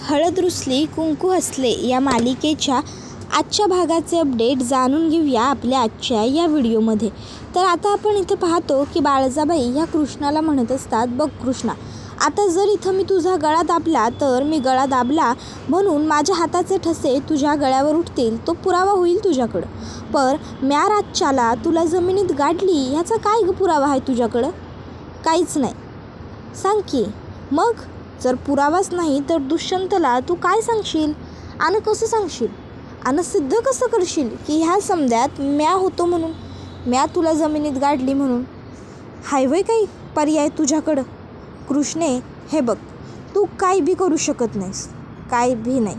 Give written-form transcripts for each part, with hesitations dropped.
हळद रुसली कुंकू हसले या मालिकेच्या आजच्या भागाचे अपडेट जाणून घेऊया आपल्या आजच्या या व्हिडिओमध्ये. तर आता आपण इथे पाहतो की बाळजाबाई ह्या कृष्णाला म्हणत असतात, बघ कृष्णा, आता जर इथं मी तुझा गळा दाबला तर मी गळा दाबला म्हणून माझ्या हाताचे ठसे तुझ्या गळ्यावर उठतील, तो पुरावा होईल तुझ्याकडं. पर म्या रातच्याला तुला जमिनीत गाडली ह्याचा काय ग पुरावा आहे तुझ्याकडं? काहीच नाही. सांग की मग, जर पुरावाच नाही तर दुष्यंतला तू काय सांगशील आणि कसं सांगशील आणि सिद्ध कसं करशील की ह्या समद्यात म्या होतो म्हणून, म्या तुला जमिनीत गाडली म्हणून? हाय वय काही पर्याय तुझ्याकडं? कृष्णे, हे बघ, तू काय बी करू शकत नाहीस, काय बी नाही,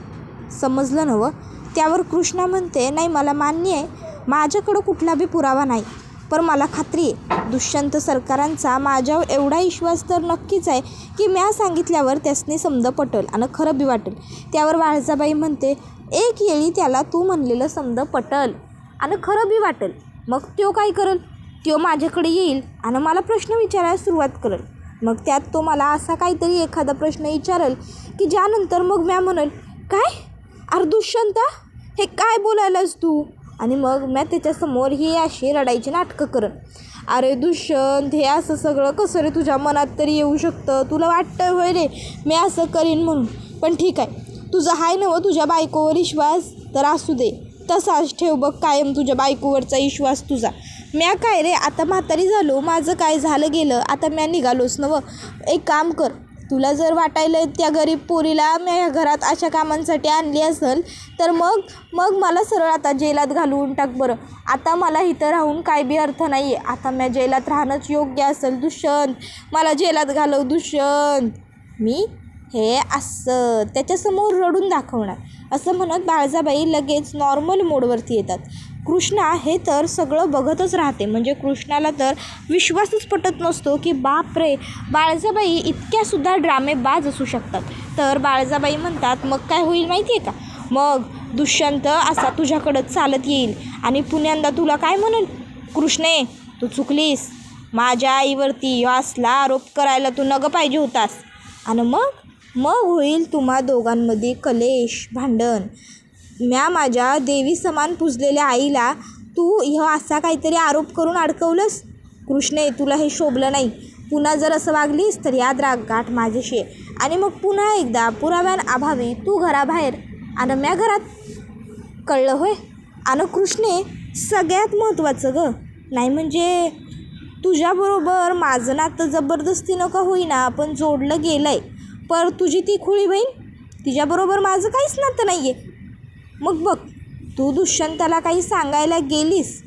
समजलं ना? त्यावर कृष्णा म्हणते, नाही मला मान्य आहे, माझ्याकडं कुठला बी पुरावा नाही, पण मला खात्री आहे दुष्यंत सरकारांचा माझ्यावर एवढा विश्वास तर नक्कीच आहे की म्या सांगितल्यावर त्यासनी समज पटल आणि खरं बी वाटेल. त्यावर बाळजाबाई म्हणते, एक येळी त्याला तू म्हणलेलं समज पटल आणि खरं बी वाटेल, मग त्यो काय करल? त्यो माझ्याकडे येईल आणि मला प्रश्न विचारायला सुरुवात करेल. मग त्यात तो मला असा काहीतरी एखादा प्रश्न विचारेल की ज्यानंतर मग म्या म्हणेल, काय अरे दुष्यंता, हे काय बोलायलास तू? आणि मग म्या त्याच्यासमोर ही अशी रडायची नाटकं करेन. अरे दुष्यंत, हे असं सगळं कसं रे तुझ्या मनात तरी येऊ शकतं? तुला वाटतं होय रे मी असं करीन म्हणून? पण ठीक आहे, तुझा हाय नव तुझ्या बायकोवर विश्वास, तर असू दे, तसाच ठेव बघ कायम तुझ्या बायकोवरचा विश्वास तुझा. म्या काय रे, आता म्हातारी झालो, माझं काय झालं गेलं, आता म्या निघालोच नव. एक काम कर, तुला जर वाटायलं त्या गरीब पोरीला म्या ह्या घरात अशा कामांसाठी आणली असेल तर मग मला सरळ आता जेलात घालवून टाक बरं. आता मला इथं राहून काय बी अर्थ नाही आहे, आता म्या जेलात राहणंच योग्य असेल. दुष्यंत, मला जेलात घालव दुष्यंत. मी हे असं त्याच्यासमोर रडून दाखवणार, असं म्हणत बाळजाबाई लगेच नॉर्मल मोडवरती येतात. कृष्णा हे तर सगळं बघतच राहते, म्हणजे कृष्णाला तर विश्वासच पटत नसतो की बापरे, बाळजाबाई इतक्यासुद्धा ड्रामेबाज असू शकतात. तर बाळजाबाई म्हणतात, मग काय होईल माहिती आहे का? मग दुष्यंत असा तुझ्याकडं चालत येईल आणि पुण्यांदा तुला काय म्हणेल, कृष्णे तू चुकलीस, माझ्या आईवरती असला आरोप करायला तू नगं पाहिजे होतास. आणि मग होईल तुम्हा दोघांमध्ये कलेश, भांडण. म्या माझ्या देवी समान पूजलेल्या आईला तू असा काहीतरी आरोप करून अडकवलंस. कृष्णे, तुला हे शोभलं नाही. पुन्हा जर असं वागलीस तर याद राग गाठ माझ्याशी आहे. आणि मग पुन्हा एकदा पुराव्यांअभावी तू घराबाहेर आणि म्या घरात. कळलं होय? आणि कृष्णे, सगळ्यात महत्त्वाचं ग, नाही म्हणजे तुझ्याबरोबर माझं नातं जबरदस्तीनं का होईना पण जोडलं गेलं आहे, पर तुझी ती खुळी बहीण, तिच्याबरोबर माझं काहीच नातं नाही आहे. मग बघ, तू दुष्यंताला काही सांगायला गेलीस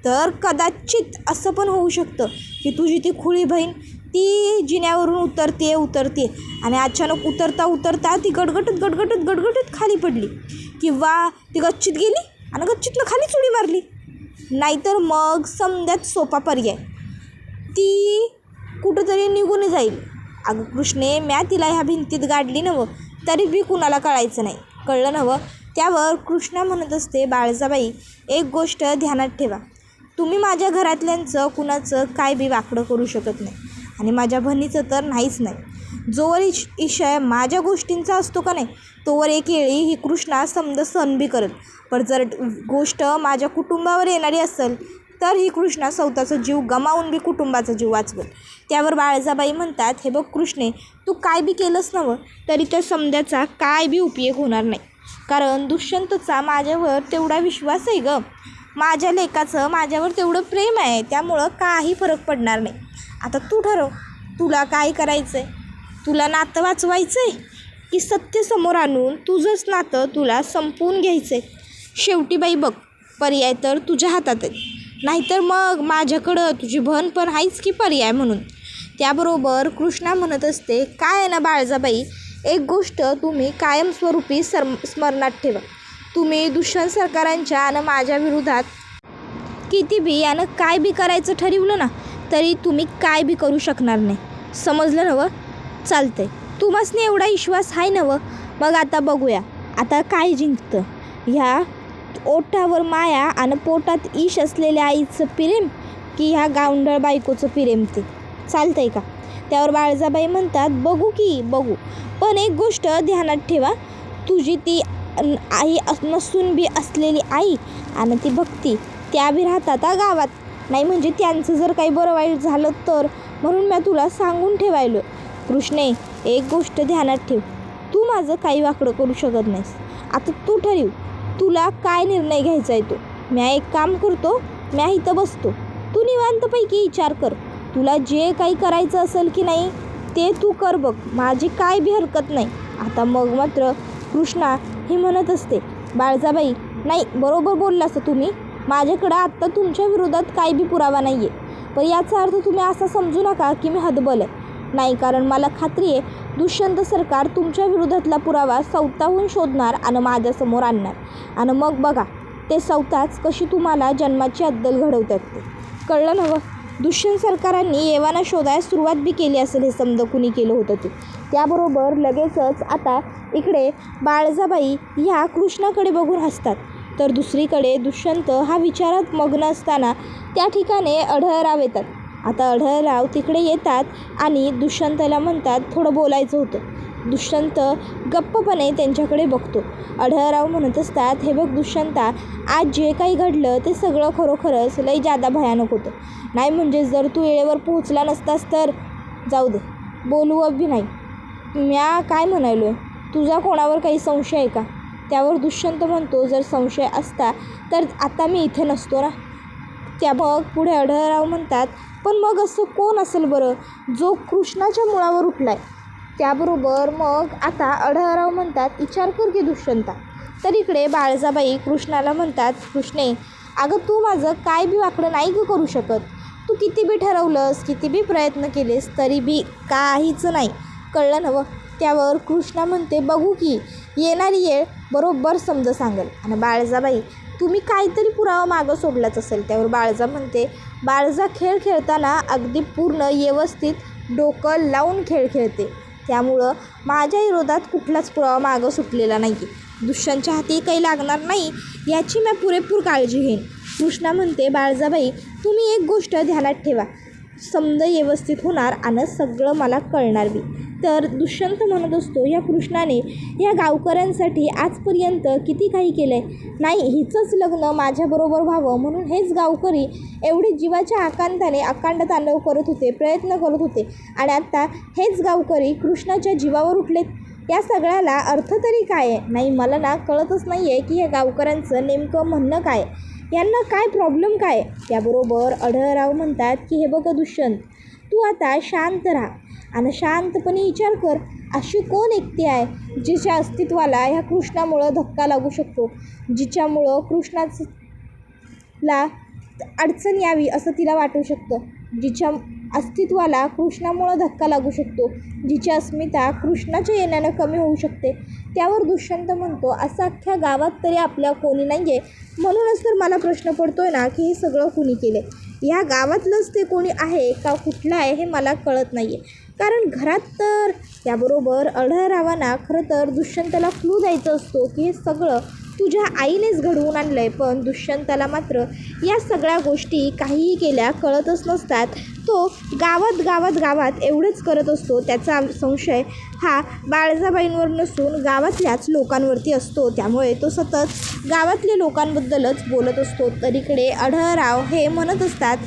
तर कदाचित असं पण होऊ शकतं की तुझी ती खुळी बहीण ती जिन्यावरून उतरते आणि अचानक उतरता ती गडगडत खाली पडली, किंवा ती गच्चीत गेली आणि गच्चीतनं खाली उडी मारली. नाहीतर मग समद्यात सोपा पर्याय, ती कुठंतरी निघून जाईल. अगं कृष्णे, म्या तिला ह्या भिंतीत गाडली नवं तरी बी कुणाला कळायचं नाही. कळलं नवं? त्यावर कृष्णा म्हणत असते, बाळजाबाई एक गोष्ट ध्यानात ठेवा, तुम्ही माझ्या घरातल्यांचं कुणाचं काय बी वाकडं करू शकत नाही आणि माझ्या बहिणीचं तर नाहीच नाही. जोवर विषय माझ्या गोष्टींचा असतो का नाही, तोवर एक वेळी ही कृष्णा समज सहन बी करेल, पण जर गोष्ट माझ्या कुटुंबावर येणारी असेल तर ही कृष्णा स्वतःचा जीव गमावून बी कुटुंबाचा जीव वाचवेल. त्यावर बाळजाबाई म्हणतात, हे बघ कृष्णे, तू काय बी केलंस नवं तरी त्या समद्याचा काय बी उपयोग होणार नाही, कारण दुष्यंतचा माझ्यावर तेवढा विश्वास आहे ग, माझ्या लेकाचं माझ्यावर तेवढं प्रेम आहे, त्यामुळं काही फरक पडणार नाही. आता तू ठरव, तुला काय करायचं आहे? तुला नातं वाचवायचं आहे की सत्य समोर आणून तुझंच नातं तुला संपवून घ्यायचं आहे? शेवटी बाई बघ, पर्याय तर तुझ्या हातात आहे, नाहीतर मग माझ्याकडं तुझी बहीण पण आहेच की पर्याय म्हणून. त्याबरोबर कृष्णा म्हणत असते, काय आहे ना बाळजाबाई, एक गोष्ट तुम्ही कायमस्वरूपी स्मरणात ठेवा, तुम्ही दुष्यंत सरकारांच्या आणि माझ्या विरोधात किती बी आणि काय बी करायचं ठरवलं ना तरी तुम्ही काय बी करू शकणार नाही. समजलं नवं? चालतंय, तुम्हासनी एवढा विश्वास आहे नवं? मग आता बघूया आता काय जिंकतं, ह्या ओठावर माया आणि पोटात ईश असलेल्या आईचं प्रेम की ह्या गावंढळ बायकोचं प्रेम? ते चालतंय का? त्यावर बाळजाबाई म्हणतात, बघू की बघू, पण एक गोष्ट ध्यानात ठेवा, तुझी ती आई नसून बी असलेली आई आणि ती भक्ती त्या बी राहतात गावात, नाही म्हणजे त्यांचं जर काही बरं वाईट झालं तर, म्हणून मी तुला सांगून ठेवायलो. कृष्णे, एक गोष्ट ध्यानात ठेव, तू माझं काही वाकडं करू शकत नाहीस. आता तू ठरव, तुला काय निर्णय घ्यायचा आहे तो. मी एक काम करतो, मी इथं बसतो, तू निवांतपैकी विचार कर. तुला जे काही करायचं असेल की नाही ते तू कर बघ, माझी काय बी हरकत नाही. आता मग मात्र कृष्णा ही म्हणत असते, बाळजाबाई, नाही बरोबर बोललास तुम्ही, माझ्याकडं आत्ता तुमच्या विरोधात काही बी पुरावा नाही आहे, पण याचा अर्थ तुम्ही असा समजू नका की मी हतबल आहे. नाही, कारण मला खात्री आहे दुष्यंत सरकार तुमच्या विरोधातला पुरावा स्वतःहून शोधणार आणि माझ्यासमोर आणणार, आणि मग बघा ते स्वतःच कशी तुम्हाला जन्माची अद्दल घडवतात ते. कळलं ना? दुष्यंत सरकारांनी येवाना शोधायला सुरुवात बी केली असेल, हे समजा कुणी केलं होतं ते. त्याबरोबर लगेचच आता इकडे बाळजाबाई ह्या कृष्णाकडे बघून हसतात, तर दुसरीकडे दुष्यंत हा विचारात मग्न असताना त्या ठिकाणी अढळराव येतात. आता अढळराव तिकडे येतात आणि दुष्यंतला म्हणतात, थोडं बोलायचं होतं. दुष्यंत गप्पपणे त्यांच्याकडे बघतो. अढळराव म्हणत असतात, हे बघ दुष्यंता, आज जे काही घडलं ते सगळं खरोखरच लई जादा भयानक होतं. नाही म्हणजे जर तू वेळेवर पोहोचला नसतास तर जाऊ दे, बोलू बी नाही. म्या काय म्हणालो आहे, तुझा कोणावर काही संशय आहे का? त्यावर दुष्यंत म्हणतो, जर संशय असता तर आता मी इथे नसतो ना. त्या मग पुढे अढळराव म्हणतात, पण मग असं कोण असेल बरं जो कृष्णाच्या मुळावर उठला आहे? त्याबरोबर मग आता अढळराव म्हणतात, विचार कर की दुष्यंता. तर इकडे बाळजाबाई कृष्णाला म्हणतात, कृष्णे, अगं तू माझं काय बी वाकडं नाही ग करू शकत. तू किती बी ठरवलंस, किती बी प्रयत्न केलेस तरी बी काहीच नाही. कळलं नवं? त्यावर कृष्णा म्हणते, बघू की येणारी वेळ बरोबर समज सांगेल. आणि बाळजाबाई, तुम्ही काहीतरी पुरावा मागं सोडलाच असेल. त्यावर बाळजा म्हणते, बाळजा खेळ खेळताना अगदी पूर्ण व्यवस्थित डोकं लावून खेळ खेळते, त्यामुळं माझ्या विरोधात कुठलाच पुरावा मागं सुटलेला नाही आहे. दुष्यंतच्या हाती काही लागणार नाही याची मी पुरेपूर काळजी घेईन. कृष्णा म्हणते, बाळजाबाई तुम्ही एक गोष्ट ध्यानात ठेवा, समज व्यवस्थित होणार आणि सगळं मला कळणार बी. तर दुष्यंत म्हणत असतो, या कृष्णाने या गावकऱ्यांसाठी आजपर्यंत किती काही केलं आहे. नाही, हिचंच लग्न माझ्याबरोबर व्हावं म्हणून हेच गावकरी एवढे जीवाच्या आकांताने अकांड तांडव करत होते, प्रयत्न करत होते, आणि आत्ता हेच गावकरी कृष्णाच्या जीवावर उठलेत. या सगळ्याला अर्थ तरी काय आहे? नाही, मला ना कळतच नाही आहे की या गावकऱ्यांचं नेमकं म्हणणं काय, यांना काय प्रॉब्लेम काय. त्याबरोबर अढळराव म्हणतात की हे बघ दुष्यंत, तू आता शांत राहा आणि शांतपणे विचार कर, अशी कोण व्यक्ती आहे जिच्या अस्तित्वाला ह्या कृष्णामुळं धक्का लागू शकतो, जिच्यामुळं कृष्णाला अडचण यावी असं तिला वाटू शकतं, जिच्या अस्तित्वाला कृष्णामुळं धक्का लागू शकतो, जिची अस्मिता कृष्णाच्या येण्यानं कमी होऊ शकते. त्यावर दुष्यंत म्हणतो, असं अख्ख्या गावात तरी आपल्या कोणी नाही आहे, म्हणूनच तर मला प्रश्न पडतोय ना की हे सगळं कुणी केलं. या गावातलंच ते कोणी आहे का कुठलं आहे हे मला कळत नाही आहे, कारण घरात तर. त्याबरोबर अढळरावांना खरं तर दुष्यंताला क्लू द्यायचा असतो की हे सगळं तुझ्या आईनेच घडवून आणलं आहे, पण दुष्यंताला मात्र या सगळ्या गोष्टी काहीही केल्या कळतच नसतात. तो गावात एवढंच करत असतो. त्याचा संशय हा बाळजाबाईंवर नसून गावातल्याच लोकांवरती असतो, त्यामुळे तो सतत गावातल्या लोकांबद्दलच बोलत असतो. तर इकडे अढळराव हे म्हणत असतात,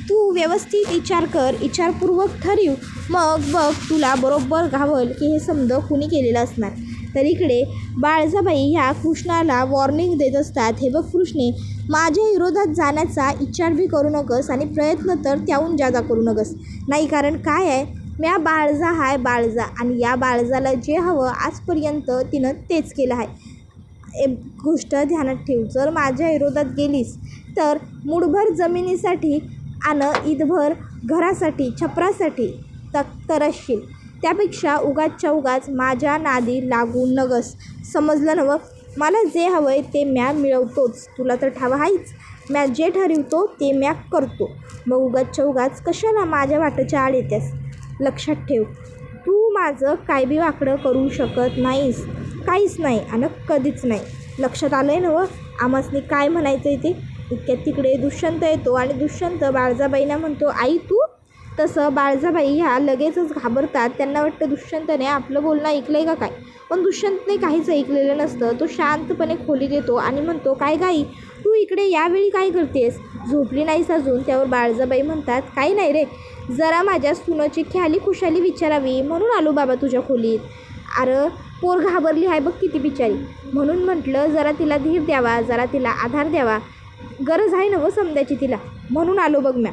तू व्यवस्थित विचार कर, विचारपूर्वक ठरव, मग बघ तुला बरोबर घावल की हे समज कुणी केलेलं असणार. तर इकडे बाळजाबाई ह्या कृष्णाला वॉर्निंग देत असतात, हे बघ कृष्णे, माझ्या विरोधात जाण्याचा विचार बी करू नकस आणि प्रयत्न तर त्याहून जादा करू नकस. नाही, कारण काय आहे, म्या बाळजा हाय बाळजा, आणि या बाळजाला जे हवं आजपर्यंत तिनं तेच केलं आहे. एक गोष्ट ध्यानात ठेव, जर माझ्या विरोधात गेलीस तर मुठभर जमिनीसाठी आणि ईदभर घरासाठी छपरासाठी तरसशील. त्यापेक्षा उगाच माझ्या नादी लागू नगस, समजलं नवं? मला जे हवं आहे ते म्या मिळवतोच, तुला तर ठाव आहेच. म्या जे ठरवतो ते म्या करतो, मग उगाच कशाला माझ्या वाटेच्या आड येतेस. लक्षात ठेव, तू माझं काय बी वाकडं करू शकत नाहीस, काहीच नाही आणि कधीच नाही. लक्षात आलं आहे नवं आम्हासनी काय म्हणायचं आहे ते? इतक्यात तिकडे दुष्यंत येतो आणि दुष्यंत बाळजाबाईंना म्हणतो, आई तू? तसं बाळजाबाई ह्या लगेचच घाबरतात. त्यांना वाटतं दुष्यंतने आपलं बोलणं ऐकलं आहे का काय. पण दुष्यंतने काहीच ऐकलेलं नसतं. तो शांतपणे खोलीत येतो आणि म्हणतो, काय गाई, तू इकडे यावेळी काय करतेस, झोपली नाहीस अजून. त्यावर बाळजाबाई म्हणतात, काही नाही रे, जरा माझ्या सुनाची ख्याली खुशाली विचारावी म्हणून आलो बाबा तुझ्या खोलीत. अरे पोर घाबरली आहे बघ किती बिचारी, म्हणून म्हटलं जरा तिला धीर द्यावा, जरा तिला आधार द्यावा, गरज आहे ना व समजायची तिला, म्हणून आलो बघ म्या,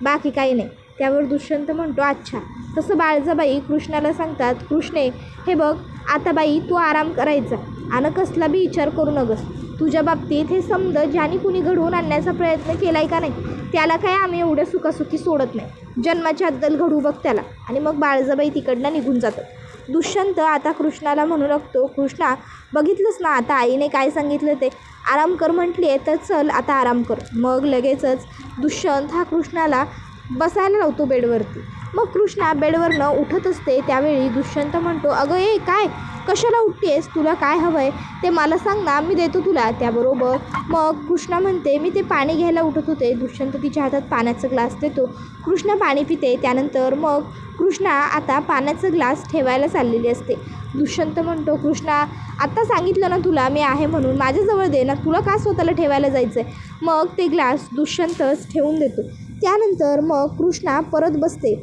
बाकी काही नाही. त्यावर दुष्यंत म्हणतो, अच्छा. तसं बाळजाबाई कृष्णाला सांगतात, कृष्णे हे बघ आता बाई तू आराम करायचा आणि कसला बी विचार करू नगस. तुझ्या बाबतीत हे समज ज्याने कुणी घडवून आणण्याचा प्रयत्न केला आहे का नाही, त्याला काय आम्ही एवढं सुखासुखी सोडत नाही. जन्माची अद्दल घडू बघ त्याला. आणि मग बाळजाबाई तिकडनं निघून जातात. दुष्यंत आता कृष्णाला म्हणू लागतो, कृष्णा बघितलंस ना आता आईने काय सांगितलं ते, आराम कर म्हटली आहे तर चल आता आराम कर. मग लगेचच दुष्यंत हा कृष्णाला बसायला लावतो बेडवरती. मग कृष्णा बेडवरनं उठत असते. त्यावेळी दुष्यंत म्हणतो, अगं ए काय, कशाला उठतेस, तुला काय हवं आहे ते मला सांग ना, मी देतो तुला. त्याबरोबर मग कृष्णा म्हणते, मी ते पाणी घ्यायला उठत होते. दुष्यंत तिच्या हातात पाण्याचा ग्लास देतो. कृष्णा पाणी पिते. त्यानंतर मग कृष्णा आता पाण्याचा ग्लास ठेवायला चाललेली असते. दुष्यंत म्हणतो, कृष्णा आत्ता सांगितलं ना तुला मी आहे म्हणून, माझ्याजवळ दे ना, तुला का स्वतःला ठेवायला जायचं आहे. मग ते ग्लास दुष्यंतच ठेवून देतो. त्यानंतर मग कृष्णा परत बसते.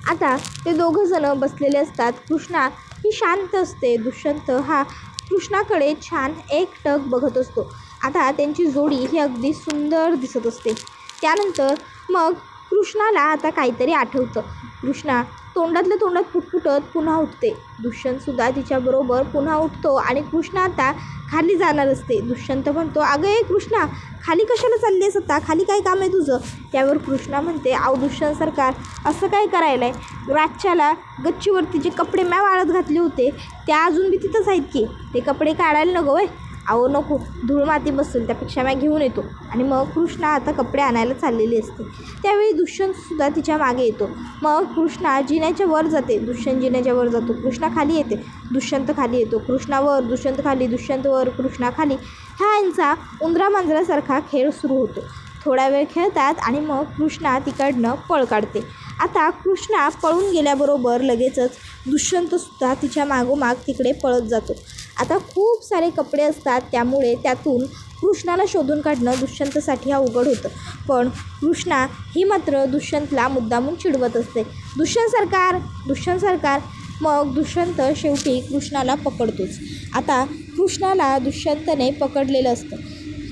आता ते दोघंजणं बसलेले असतात. कृष्णा ही शांत असते. दुष्यंत हा कृष्णाकडे छान एकटक बघत असतो. आता त्यांची जोडी ही अगदी सुंदर दिसत असते. त्यानंतर मग कृष्णाला आता काहीतरी आठवतं. कृष्णा तोंडातल्या तोंडात फुटफुटत पुन्हा उठते. दुष्यंतसुद्धा तिच्याबरोबर पुन्हा उठतो आणि कृष्णा आता खाली जाणार असते. दुष्यंत म्हणतो, अगं ए कृष्णा, खाली कशाला चाललीस आता, खाली काय काम आहे तुझं. त्यावर कृष्णा म्हणते, अहो दुष्यंत सरकार असं काय करायला आहे, रातच्याला गच्चीवरती जे कपडे म्या वाळत घातले होते त्या अजून बी तिथंच आहेत की, ते कपडे काढायला नको वय. अहो नको, धूळ माती बसेल, त्यापेक्षा मी घेऊन येतो. आणि मग कृष्णा आता कपडे आणायला चाललेली असते. त्यावेळी दुष्यंतसुद्धा तिच्या मागे येतो. मग कृष्णा जिन्याच्या वर जाते. दुष्यंत जिन्याच्या वर जातो. कृष्णा खाली येते. दुष्यंत खाली येतो. कृष्णा वर, दुष्यंत खाली, दुष्यंत वर, कृष्णा खाली. हा यांचा उंदरा मांजरासारखा खेळ सुरू होतो. थोडा वेळ खेळतात आणि मग कृष्णा तिकडनं पळ काढते. आता कृष्णा पळून गेल्याबरोबर लगेचच दुष्यंतसुद्धा तिच्या मागोमाग तिकडे पळत जातो. आता खूप सारे कपडे असतात, त्यामुळे त्यातून कृष्णाला शोधून काढणं दुष्यंतसाठी अवघड होतं. पण कृष्णा ही मात्र दुष्यंतला मुद्दामून चिडवत असते, दुष्यंत सरकार, दुष्यंत सरकार. मग दुष्यंत शेवटी कृष्णाला पकडतोच. आता कृष्णाला दुष्यंतने पकडलेलं असतं.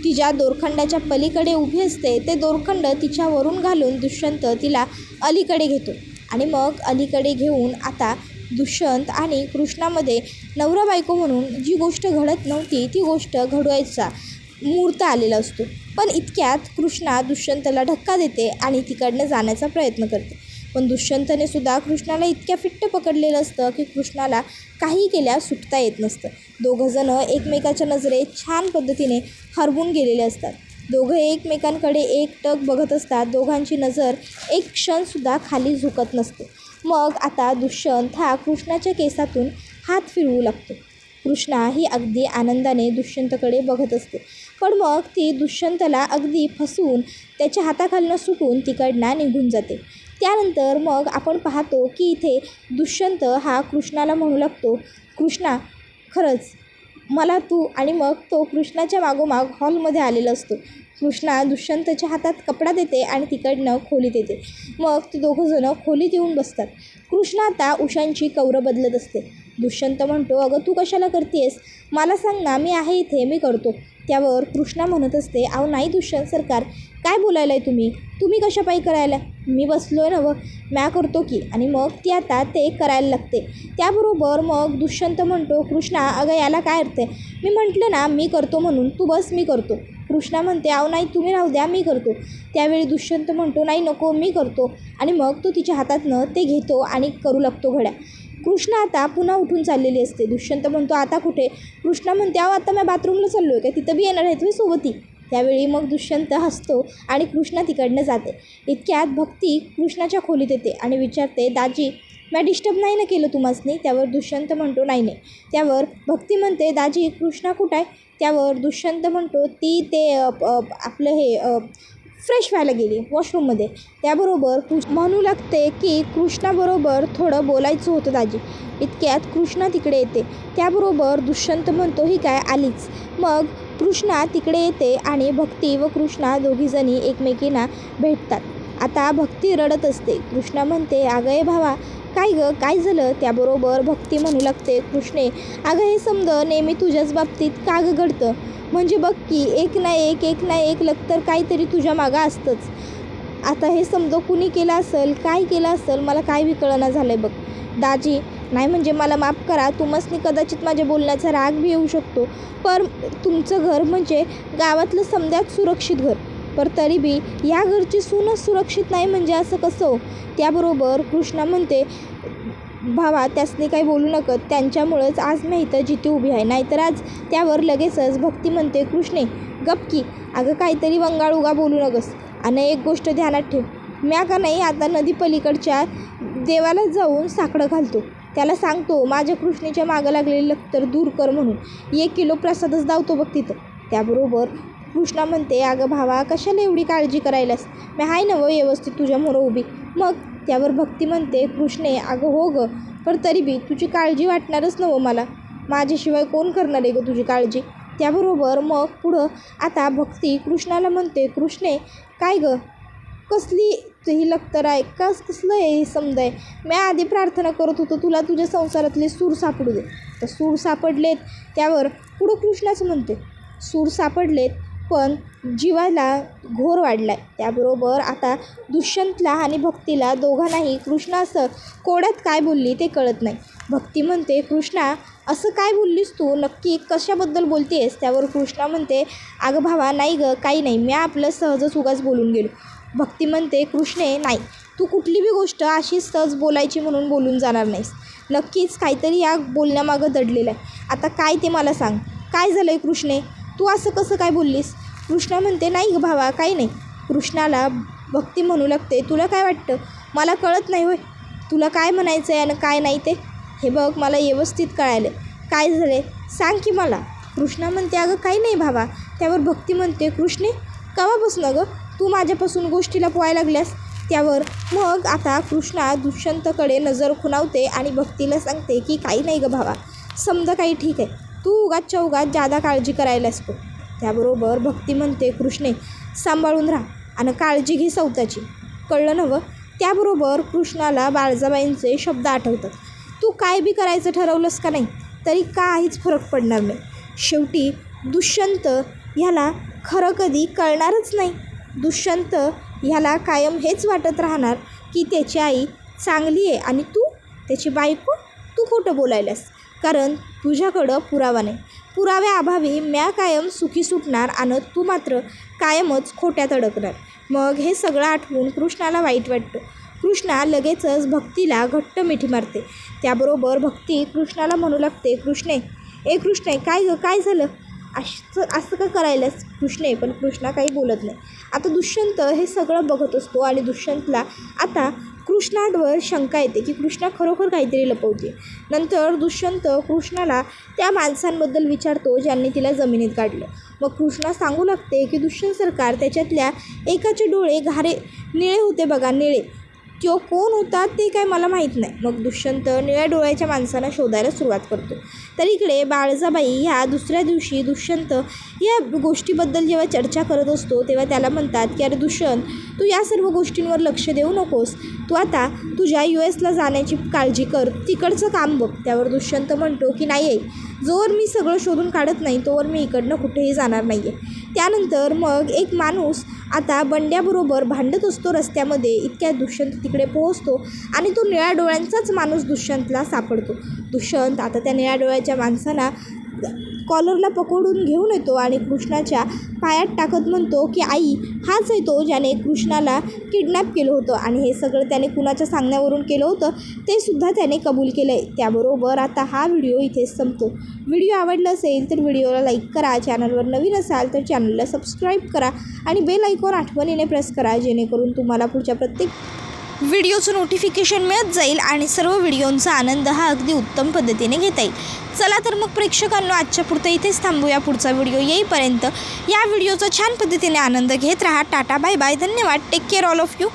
तिच्या दोरखंडाच्या पलीकडे उभी असते. ते दोरखंड तिच्यावरून घालून दुष्यंत तिला अलीकडे घेतो. आणि मग अलीकडे घेऊन आता दुष्यंत आणि कृष्णामध्ये नवरा बायको म्हणून जी गोष्ट घडत नव्हती ती गोष्ट घडवायचा मुहूर्त आलेला असतो. पण इतक्यात कृष्णा दुष्यंतला धक्का देते आणि तिकडनं जाण्याचा प्रयत्न करते. पण दुष्यंतने सुद्धा कृष्णाला इतक्या फिट्ट पकडलेलं असतं की कृष्णाला काही केल्यास सुटता येत नसतं. दोघंजणं एकमेकाच्या नजरेत छान पद्धतीने हरवून गेलेले असतात. दोघं एकमेकांकडे एकटक बघत असतात. दोघांची नजर एक क्षणसुद्धा खाली झुकत नसते. मग आता दुष्यंत हा कृष्णाच्या केसातून हात फिरवू लागतो. कृष्णा ही अगदी आनंदाने दुष्यंतकडे बघत असते. पण मग ती दुष्यंतला अगदी फसवून त्याच्या हाताखालनं सुटून तिकडनं निघून जाते. त्यानंतर मग आपण पाहतो की इथे दुष्यंत हा कृष्णाला म्हणू लागतो, कृष्णा खरंच मला तू. आणि मग तो कृष्णाच्या मागोमाग हॉलमध्ये आलेला असतो. कृष्णा दुष्यंतच्या हातात कपडा देते आणि तिकडनं खोलीत येते. मग ते दोघंजणं खोलीत येऊन बसतात. कृष्णा आता उशांची कवरं बदलत असते. दुष्यंत म्हणतो, अगं तू कशाला करतेस, मला सांग ना, मी आहे इथे, मी करतो. त्यावर कृष्णा म्हणत असते, अहो नाही दुष्यंत सरकार, काय बोलायला आहे तुम्ही कशापायी करायला, मी बसलो आहे ना व म्या करतो की. आणि मग ती आता ते करायला लागते. त्याबरोबर मग दुष्यंत म्हणतो, कृष्णा अगं याला काय अर्थ आहे, मी म्हटलं ना मी करतो म्हणून, तू बस मी करतो. कृष्णा म्हणते, अहो नाही तुम्ही राहू द्या, मी करतो. त्यावेळी दुष्यंत म्हणतो, नाही नको मी करतो. आणि मग तो तिच्या हातातनं ते घेतो आणि करू लागतो घड्या. कृष्णा आता पुन्हा उठून चाललेली असते. दुष्यंत म्हणतो, आता कुठे. कृष्णा म्हणते, अहो आता मी बाथरूमला चाललो आहे काय, तिथं बी येणार आहे तुम्ही सोबती. त्यावेळी मग दुष्यंत हसतो आणि कृष्णा तिकडनं जाते. इतक्यात भक्ती कृष्णाच्या खोलीत येते आणि विचारते, दाजी मी डिस्टर्ब नाही ना केलं तुम्हासनी. त्यावर दुष्यंत म्हणतो, नाही नाही. त्यावर भक्ती म्हणते, दाजी कृष्णा कुठं आहे. त्यावर दुष्यंत म्हणतो, ती ते आपलं हे फ्रेश व्हायला गेली वॉशरूममध्ये. त्याबरोबर म्हणू लागते की कृष्णाबरोबर थोडं बोलायचं होतं दाजी. इतक्यात कृष्णा तिकडे येते. त्याबरोबर दुष्यंत म्हणतो ही काय आलीच. मग कृष्णा तिकडे येते आणि भक्ती व कृष्णा दोघीजणी एकमेकींना भेटतात. आता भक्ती रडत असते. कृष्णा म्हणते अगं ये भावा काय गं काय झालं. त्याबरोबर भक्ती म्हणू लागते कृष्णे अगं हे समजा नेहमी तुझ्याच बाबतीत का गं घडतं. म्हणजे बघ की एक ना एक लग तर काहीतरी तुझ्या मागं असतंच. आता हे समजा कुणी केलं असेल काय केलं असेल मला काय बी कळना झालं आहे बघ. दाजी नाही म्हणजे मला माफ करा. तुम्हासनी कदाचित माझ्या बोलण्याचा राग बी येऊ शकतो. पण तुमचं घर म्हणजे गावातलं समद्यात सुरक्षित घर. पर तरी बी या घरची सूनच सुरक्षित नाही म्हणजे असं कसं हो. त्याबरोबर कृष्णा म्हणते भावा त्यासनी काही बोलू नका. त्यांच्यामुळंच आज मी इथं जिथे उभी आहे. नाहीतर आज त्यावर लगेचच भक्ती म्हणते कृष्णे गप्की अगं काहीतरी वंगाळ उगा बोलू नकस. आणि एक गोष्ट ध्यानात ठेव. म्या का नाही आता नदी पलीकडच्या देवाला जाऊन साकडं घालतो. त्याला सांगतो माझ्या कृष्णेच्या मागं लागलेली लक्तर दूर कर म्हणून. 1 किलो प्रसादच धावतो बघ तिथं. त्याबरोबर कृष्णा म्हणते अगं भावा कशाला एवढी काळजी करायलास. मी आहे ना व्यवस्थित तुझ्यामुळं उभी. मग त्यावर भक्ती म्हणते कृष्णे अगं हो गं पण तरी बी तुझी काळजी वाटणारच नवं मला. माझ्याशिवाय कोण करणार आहे गं तुझी काळजी. त्याबरोबर मग पुढं आता भक्ती कृष्णाला म्हणते कृष्णे काय गं कसली ही लक्तर आहे कसलं आहे हे समजाय. मी आधी प्रार्थना करत होतो तुला तुझ्या संसारातले सूर सापडू दे. तर सूर सापडलेत. त्यावर पुढं कृष्णाच म्हणते सूर सापडलेत पण जीवाला घोर वाढलाय. त्याबरोबर आता दुष्यंतला आणि भक्तीला दोघांनाही कृष्णा असं कोड्यात काय बोलली ते कळत नाही. भक्ती म्हणते कृष्णा असं काय बोललीस तू नक्की कशाबद्दल बोलतेस. त्यावर कृष्णा म्हणते अगं भावा नाही गं काही नाही मी आपलं सहजच उगाच बोलून गेलो. भक्ती म्हणते कृष्णे नाही तू कुठली बी गोष्ट अशी सहज बोलायची म्हणून बोलून जाणार नाहीस. नक्कीच काहीतरी या बोलण्यामागं दडलेलं आहे. आता काय ते मला सांग काय झालं आहे कृष्णे तू असं कसं काय बोललीस. कृष्णा म्हणते नाही गं भावा काही नाही. कृष्णाला भक्ती म्हणू लागते तुला काय वाटतं मला कळत नाही होय तुला काय म्हणायचं आहे आणि काय नाही ते. हे बघ मला व्यवस्थित कळालं काय झालं सांग की मला. कृष्णा म्हणते अगं काही नाही भावा. त्यावर भक्ती म्हणते कृष्णे केव्हापासून गं तू माझ्यापासून गोष्टीला पोहायला लागल्यास. त्यावर मग आता कृष्णा दुष्यंतकडे नजर खुणावते आणि भक्तीला सांगते की काही नाही गं भावा समजा काही ठीक आहे तू उगाचच्या उगाच जादा काळजी करायला असतो. त्याबरोबर भक्ती म्हणते कृष्णे सांभाळून राहा आणि काळजी घे स्वतःची कळलं नवं. त्याबरोबर कृष्णाला बाळजाबाईंचे शब्द आठवतात तू काय बी करायचं ठरवलंस का नाही तरी काहीच फरक पडणार नाही. शेवटी दुष्यंत ह्याला खरं कधी कळणारच नाही. दुष्यंत ह्याला कायम हेच वाटत राहणार की त्याची आई चांगली आहे आणि तू त्याची बायको तू खोटं बोलायलास. कारण तुझ्याकडं पुरावा नाही. पुराव्याअभावी म्या कायम सुखी सुटणार आणि तू मात्र कायमच खोट्यात अडकणार. मग हे सगळं आठवून कृष्णाला वाईट वाटतं. कृष्णा लगेचच भक्तीला घट्ट मिठी मारते. त्याबरोबर भक्ती कृष्णाला म्हणू लागते कृष्णे कृष्णे काय गं काय झालं असं का करायलास कृष्णे. पण कृष्णा काही बोलत नाही. आता दुष्यंत हे सगळं बघत असतो आणि दुष्यंतला आता कृष्णावर शंका येते की कृष्णा खरोखर काहीतरी लपवते. नंतर दुष्यंत कृष्णाला त्या माणसांबद्दल विचारतो ज्यांनी तिला जमिनीत काढलं. मग कृष्णा सांगू लागते की दुष्यंत सरकार त्याच्यातल्या एकाचे डोळे निळे होते बघा निळे. तो कोण होता ते काय मला माहीत नाही. मग दुष्यंत निळ्या डोळ्याच्या माणसांना शोधायला सुरुवात करतो. तर इकडे बाळजाबाई ह्या दुसऱ्या दिवशी दुष्यंत या गोष्टीबद्दल जेव्हा चर्चा करत असतो तेव्हा त्याला म्हणतात की अरे दुष्यंत तू या सर्व गोष्टींवर लक्ष देऊ नकोस. तू आता तुझ्या US ला जाण्याची काळजी कर तिकडचं काम बघ. त्यावर दुष्यंत म्हणतो की नाही आहे जोवर मी सगळं शोधून काढत नाही तोवर मी इकडनं कुठेही जाणार नाही आहे. त्यानंतर मग एक माणूस आता बंड्याबरोबर भांडत असतो रस्त्यामध्ये. इतक्यात दुष्यंत तिकडे पोहोचतो आणि तो निळ्या डोळ्यांचाच माणूस दुष्यंतला सापडतो. दुष्यंत आता त्या निळ्या डोळ्याच्या माणसाला कॉलरला पकडून घेऊन येतो आणि कृष्णाच्या पायात टाकत म्हणतो की आई हाच आहे तो ज्याने कृष्णाला किडनॅप केलं होतं आणि हे सगळं त्याने कुणाच्या सांगण्यावरून केलं होतं ते सुद्धा त्याने कबूल केलं आहे. त्याबरोबर आता हा व्हिडिओ इथेच संपतो. व्हिडिओ आवडला असेल तर व्हिडिओला लाईक करा. चॅनलवर नवीन असाल तर चॅनलला सबस्क्राईब करा आणि बेल आयकॉन आठवणीने प्रेस करा जेणेकरून तुम्हाला पुढच्या प्रत्येक व्हिडिओचं नोटिफिकेशन मिळत जाईल आणि सर्व व्हिडिओंचा आनंद हा अगदी उत्तम पद्धतीने घेता येईल. चला तर मग प्रेक्षकांनो, आजच्या पुरतं इथेच थांबूया. पुढचा व्हिडिओ येईपर्यंत या व्हिडिओचा छान पद्धतीने आनंद घेत राहा. टाटा, बाय बाय, धन्यवाद. Take care all of you.